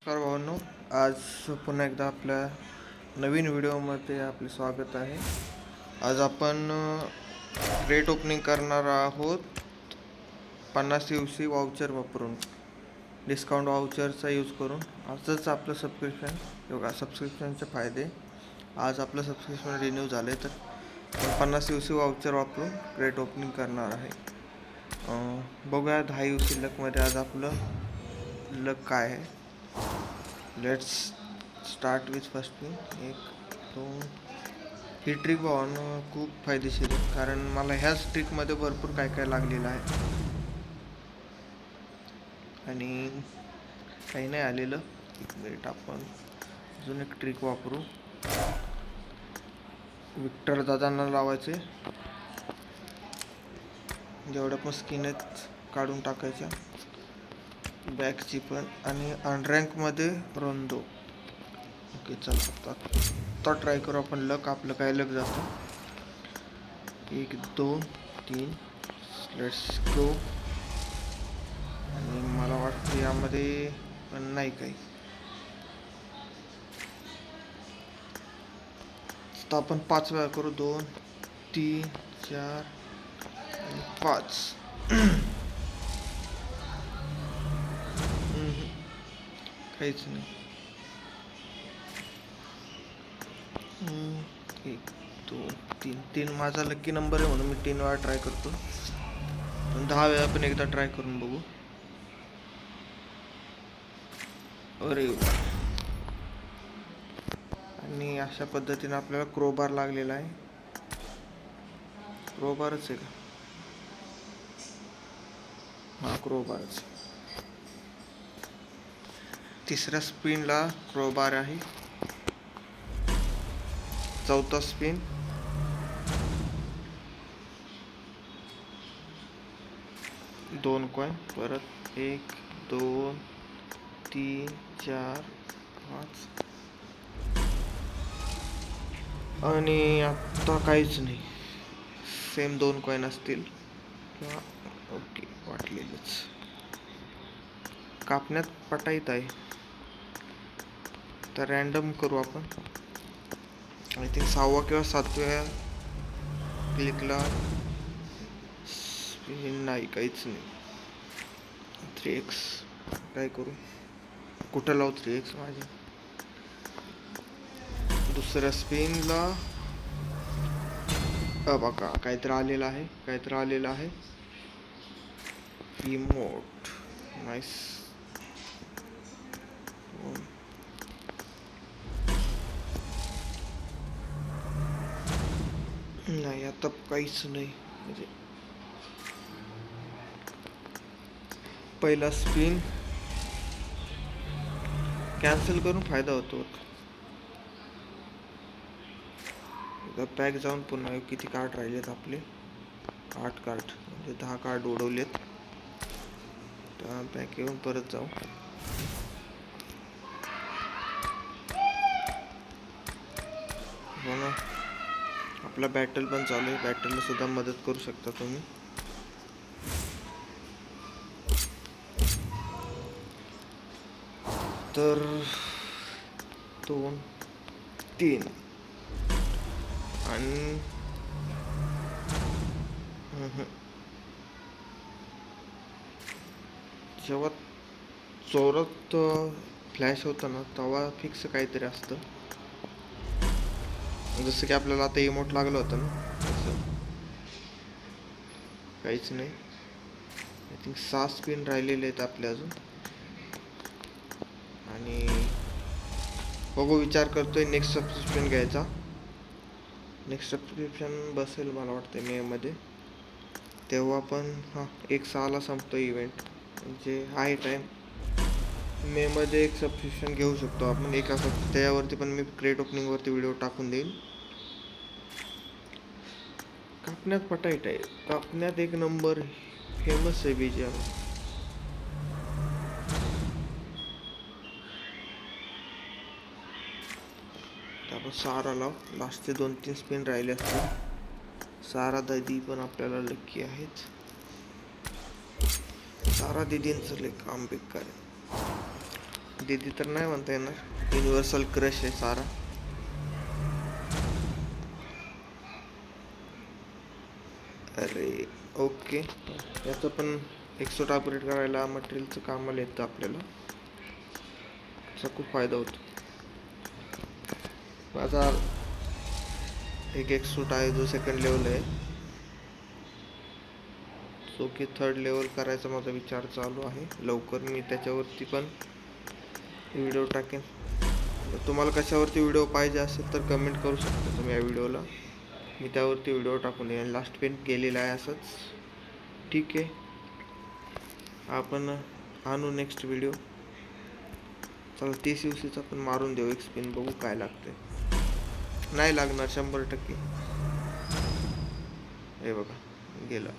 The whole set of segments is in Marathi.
नमस्कार भावांनो, आज पुन्हा एकदा आपल्या नवीन व्हिडिओमध्ये आपले स्वागत आहे. आज आपण क्रेट ओपनिंग करणार आहोत 50 UC वाउचर वापरून, डिस्काउंट वाउचरचा यूज करून. आजच आपलं सबस्क्रिप्शनचे फायदे. आज आपलं सबस्क्रिप्शन रिन्यू झाले तर 50 UC वाउचर वापरून क्रेट ओपनिंग करणार आहे. बघूया 10 UC लकमध्ये आज आपलं लक काय आहे. Let's start with first pin. 1 2. He trick भावानं खूप फायदेशीर आहे, कारण मला ह्याच ट्रिकमध्ये भरपूर काय काय लागलेलं आहे आणि काही नाही आलेलं. एक मिनिट, आपण अजून एक ट्रिक वापरू. विक्टर दादांना लावायचे, जेवढ्या पण स्किन आहेत काढून टाकायच्या, बॅकची पण, आणि अनरँकमध्ये रोंदो. ओके, चला आता ट्राय करू आपण लक. आपलं काय लक जातं. 1 2 3. Let's go. आणि मला वाटतं यामध्ये पण नाही काही. तर आपण 5 वेळा करू. 2 3 4 आणि 5. काहीच नाही. 1 2 3 माझा लकी नंबर आहे म्हणून मी 3 वेळा ट्राय करतो. 10 वेळा पण एकदा ट्राय करून बघू. अरे, आणि अशा पद्धतीने आपल्याला क्रोबार लागलेला आहे. क्रोबारच आहे का? हा, क्रोबारच. तिसऱ्या स्पिनला क्रोबार आहे. चौथा स्पिन, दोन कॉइन. परत 1 2 3 4 5. आणि आता काहीच नाही. सेम 2 कॉइन असतील किंवा ओके, वाटलेलंच. कापण्यात पटाईत आहे, तर रॅन्डम करू आपण. आय थिंक 6व्या किंवा 7व्या क्लिकला स्पिन नाही, काहीच नाही. 3x काय करू, कुठं लावू 3x माझ्या. दुसऱ्या स्पिनला बघा काहीतरी आलेलं आहे. Emote, nice. नाही, आता काहीच नाही. म्हणजे पहिला स्पिन कॅन्सल करून फायदा होतो. पॅक जाऊन पुन्हा किती कार्ड राहिलेत आपले. 8 कार्ड, म्हणजे 10 कार्ड उडवलेत. तर पॅक येऊन परत जाऊ. हो ना, आपला बॅटल पण चालू आहे. बॅटलला सुद्धा मदत करू शकता तुम्ही. तर 2 3 आणि जेव्हा चोरात फ्लॅश होतं ना, तेव्हा फिक्स काहीतरी असतं. जसं की आपल्याला आता इमोट लागलं होतं ना, तसं काहीच नाही. आय थिंक 6 स्पिन राहिलेले आहेत आपले अजून. आणि बघू, विचार करतोय नेक्स्ट सबस्क्रिप्शन घ्यायचा. नेक्स्ट सबस्क्रिप्शन बसेल मला वाटतं मेमध्ये. तेव्हा पण 1/6ला संपतो इव्हेंट, म्हणजे आहे टाईम. मेमध्ये एक सबस्क्रिप्शन घेऊ शकतो आपण एका त्याच्यावरती पण मी क्रेट ओपनिंगवरती व्हिडिओ टाकून देईन. कापण्यात पटाईट आहे. कापण्यात एक नंबर फेमस आहे BGM. आपण सारा लाव. लास्टचे 2-3 स्पिन राहिले असते. सारा दादी पण आपल्याला लकी आहेत. सारा दिदींचं लय काम बेकार आहे. दीदी तर नाही म्हणता येणार, युनिव्हर्सल क्रश आहे सारा. अरे ओके, याचं पण एक्सोट अपग्रेड करायला मटेरियलचं कामाला येतं आपल्याला, त्याचा खूप फायदा होतो. माझा एक एक्सोट आहे जो सेकंड लेवल आहे, सो की थर्ड लेवल करायचा माझा विचार चालू आहे. लवकर मी त्याच्यावरती पण व्हिडिओ टाकेन. तुम्हाला कशावरती व्हिडिओ पाहिजे असेल तर कमेंट करू शकता तुम्ही या व्हिडिओला, मी त्यावरती व्हिडिओ टाकून येईन. लास्ट पेन केलेला आहे असंच. ठीक आहे, आपण आणू नेक्स्ट व्हिडिओ. चला 30 UCचा पण मारून देऊ एक स्पिन, बघू काय लागते. नाही लागणार 100%. हे बघा गेला.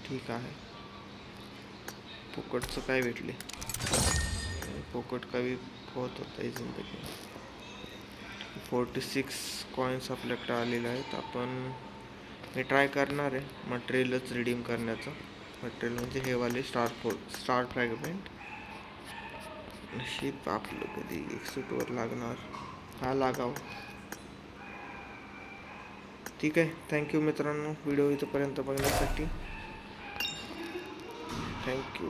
ठीक आहे, पोकटचं काय भेटले, पोकट कवी होत होता ही जिंदगी. 46 कॉईन्स आपल्याकडे आलेले आहेत. मी ट्राय करणार आहे मटेरियलच रिडीम करण्याचं. मटेरियल म्हणजे हे वाले स्टार फ्रॅगमेंट. नशीब आपलं कधी एक्सोटवर लागणार, हा लागाव. ठीक आहे, थँक्यू मित्रांनो व्हिडिओ इथंपर्यंत बघण्यासाठी. थँक्यू.